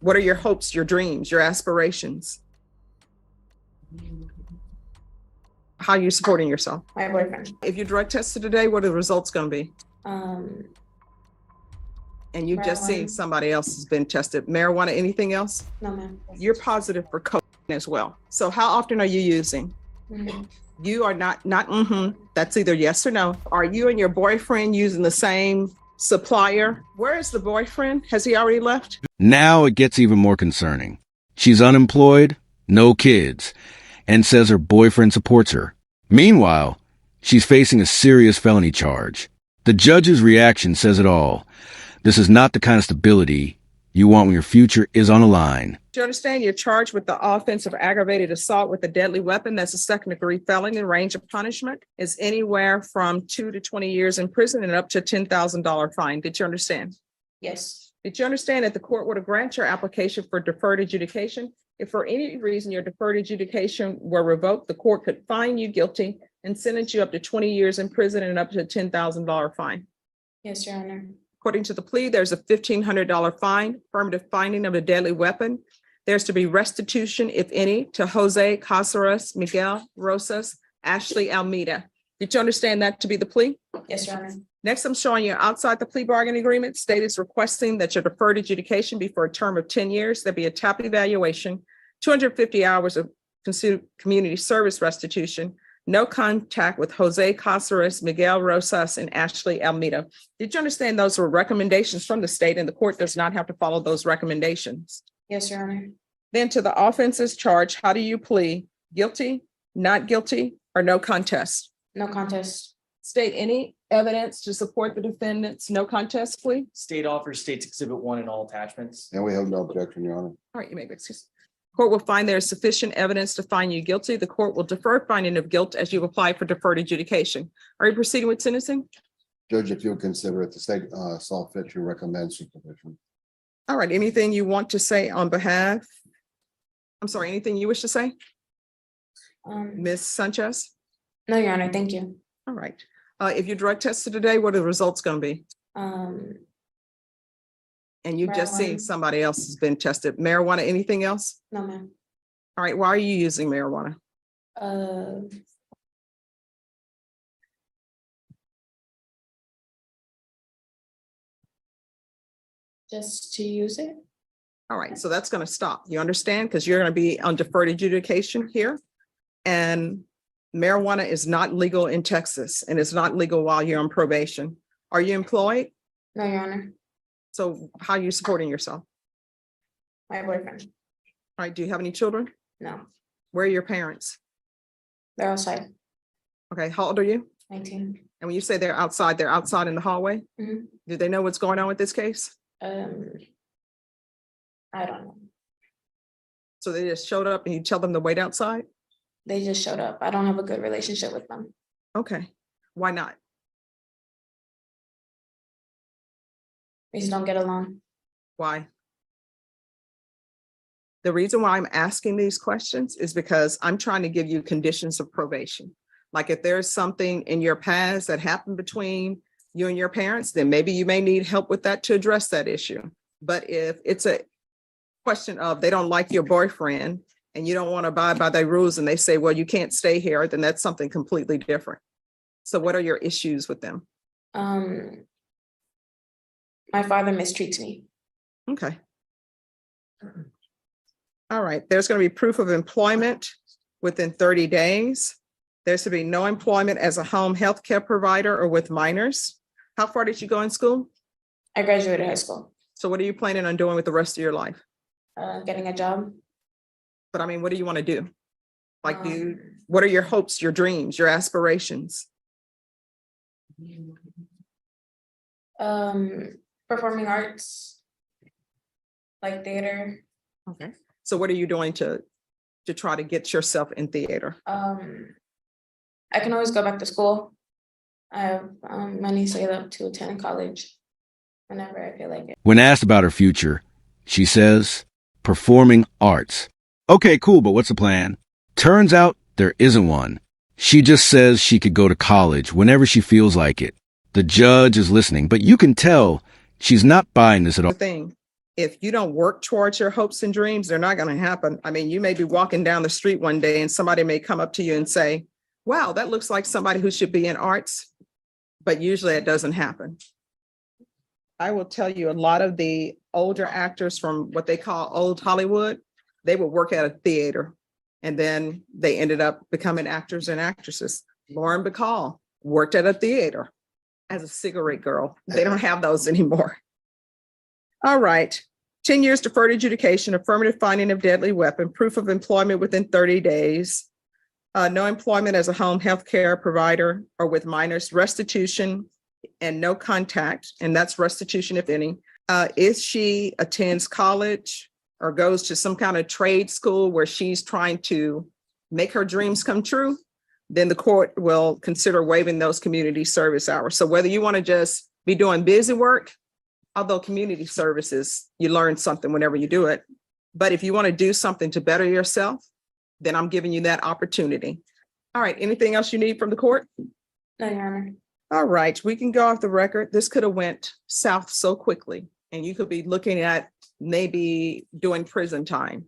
What are your hopes, your dreams, your aspirations? How are you supporting yourself? My boyfriend. If you drug tested today, what are the results going to be? And you just seen Marijuana. somebody else has been tested. Marijuana, anything else? No, ma'am. You're positive for cocaine as well. So how often are you using? You are not, that's either yes or no. Are you and your boyfriend using the same supplier? Where is the boyfriend? Has he already left? Now it gets even more concerning. She's unemployed, no kids, and says her boyfriend supports her. Meanwhile, she's facing a serious felony charge. The judge's reaction says it all. This is not the kind of stability you want when your future is on the line. Do you understand you're charged with the offense of aggravated assault with a deadly weapon? That's a second-degree felony. The range of punishment is anywhere from 2 to 20 years in prison and up to a $10,000 fine. Did you understand? Yes. Did you understand that the court would grant your application for deferred adjudication? If for any reason your deferred adjudication were revoked, the court could find you guilty and sentence you up to 20 years in prison and up to a $10,000 fine. Yes, Your Honor. According to the plea, there's a $1,500 fine, affirmative finding of a deadly weapon. There's to be restitution, if any, to Jose Casares, Miguel Rosas, Ashley Almeida. Did you understand that to be the plea? Yes, Your Honor. Next, I'm showing you outside the plea bargaining agreement. State is requesting that your deferred adjudication be for a term of 10 years. There'll be a TAP evaluation, 250 hours of community service restitution, no contact with Jose Casares, Miguel Rosas, and Ashley Almeida. Did you understand those were recommendations from the state and the court does not have to follow those recommendations? Yes, Your Honor. Then to the offenses charged, how do you plead? Guilty, not guilty, or no contest? No contest. State any evidence to support the defendant's no contest plea? State offers State's Exhibit 1 in all attachments. And we have no objection, Your Honor. All right, you may be excused. Court will find there is sufficient evidence to find you guilty. The court will defer finding of guilt as you apply for deferred adjudication. Are you proceeding with sentencing? Judge, if you'll consider it, the state saw fit to recommend supervision. All right, anything you want to say on behalf? I'm sorry, anything you wish to say? Ms. Sanchez? No, Your Honor. Thank you. All right. If you drug tested today, what are the results going to be? And you just seen Marijuana. somebody else has been tested. Marijuana, anything else? No, ma'am. All right, why are you using marijuana? Just to use it. All right, so that's going to stop. You understand? Because you're going to be on deferred adjudication here. And marijuana is not legal in Texas and it's not legal while you're on probation. Are you employed? No, Your Honor. So how are you supporting yourself? My boyfriend. All right, do you have any children? No. Where are your parents? They're outside. Okay, how old are you? 19. And when you say they're outside in the hallway? Mhm. Do they know what's going on with this case? I don't know. So they just showed up and you tell them to wait outside? They just showed up. I don't have a good relationship with them. Okay, why not? We just don't get along. Why? The reason why I'm asking these questions is because I'm trying to give you conditions of probation. Like if there's something in your past that happened between you and your parents, then maybe you may need help with that to address that issue. But if it's a question of they don't like your boyfriend and you don't want to abide by their rules and they say, well, you can't stay here, then that's something completely different. So what are your issues with them? My father mistreats me. Okay. All right, there's going to be proof of employment within 30 days. There's to be no employment as a home health care provider or with minors. How far did you go in school? I graduated high school. So what are you planning on doing with the rest of your life? Getting a job. But I mean, what do you want to do? Like, what are your hopes, your dreams, your aspirations? Performing arts, like theater. Okay. So what are you doing to try to get yourself in theater? I can always go back to school. I have money saved up to attend college whenever I feel like it. When asked about her future, she says, performing arts. Okay, cool, but what's the plan? Turns out there isn't one. She just says she could go to college whenever she feels like it. The judge is listening, but you can tell she's not buying this at all. The thing if you don't work towards your hopes and dreams, they're not going to happen. I mean, you may be walking down the street one day and somebody may come up to you and say, wow, that looks like somebody who should be in arts, but usually it doesn't happen. I will tell you, a lot of the older actors from what they call old Hollywood, they would work at a theater and then they ended up becoming actors and actresses. Lauren Bacall worked at a theater as a cigarette girl. They don't have those anymore. All right. 10 years deferred adjudication, affirmative finding of deadly weapon, proof of employment within 30 days, no employment as a home health care provider or with minors, restitution and no contact, and that's restitution if any. If she attends college or goes to some kind of trade school where she's trying to make her dreams come true, then the court will consider waiving those community service hours. So whether you want to just be doing busy work, although community services, you learn something whenever you do it. But if you want to do something to better yourself, then I'm giving you that opportunity. All right, anything else you need from the court? No, Your Honor. All right, we can go off the record. This could have went south so quickly, and you could be looking at maybe doing prison time.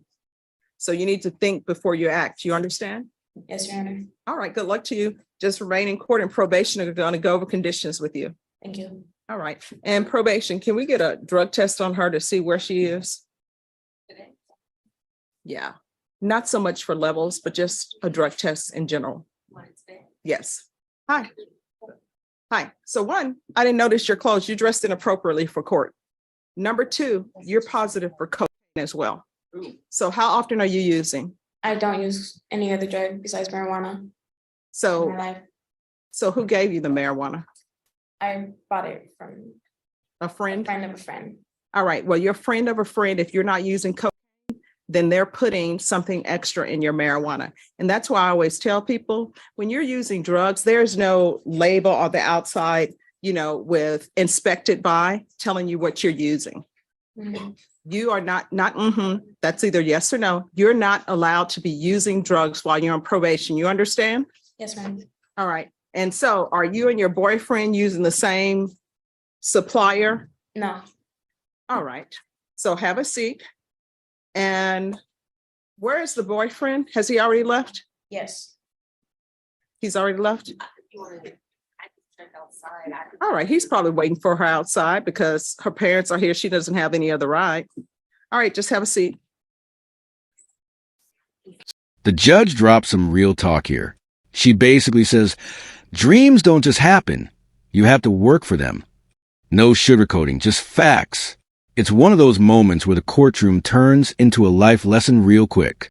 So you need to think before you act. You understand? Yes, Your Honor. All right, good luck to you. Just remain in court, and probation are going to go over conditions with you. Thank you. All right, and probation, can we get a drug test on her to see where she is? Yeah, not so much for levels, but just a drug test in general. Yes. Hi. Hi. So one, I didn't notice your clothes. You dressed inappropriately for court. Number two, you're positive for cocaine as well. So how often are you using? I don't use any other drug besides marijuana in So, my life. so who gave you the marijuana? I bought it from A a friend? friend of a friend. All right. Well, your friend of a friend, if you're not using cocaine, then they're putting something extra in your marijuana. And that's why I always tell people, when you're using drugs, there's no label on the outside, with inspected by telling you what you're using. Mhm. You are not, that's either yes or no. You're not allowed to be using drugs while you're on probation. You understand? Yes, ma'am. All right. And so are you and your boyfriend using the same supplier? No, All right. So have a seat. And where is the boyfriend? Has he already left? yes. He's already left? All right. He's probably waiting for her outside because her parents are here. She doesn't have any other ride. All right. Just have a seat. The judge drops some real talk here. She basically says, dreams don't just happen. You have to work for them. No sugarcoating, just facts. It's one of those moments where the courtroom turns into a life lesson real quick.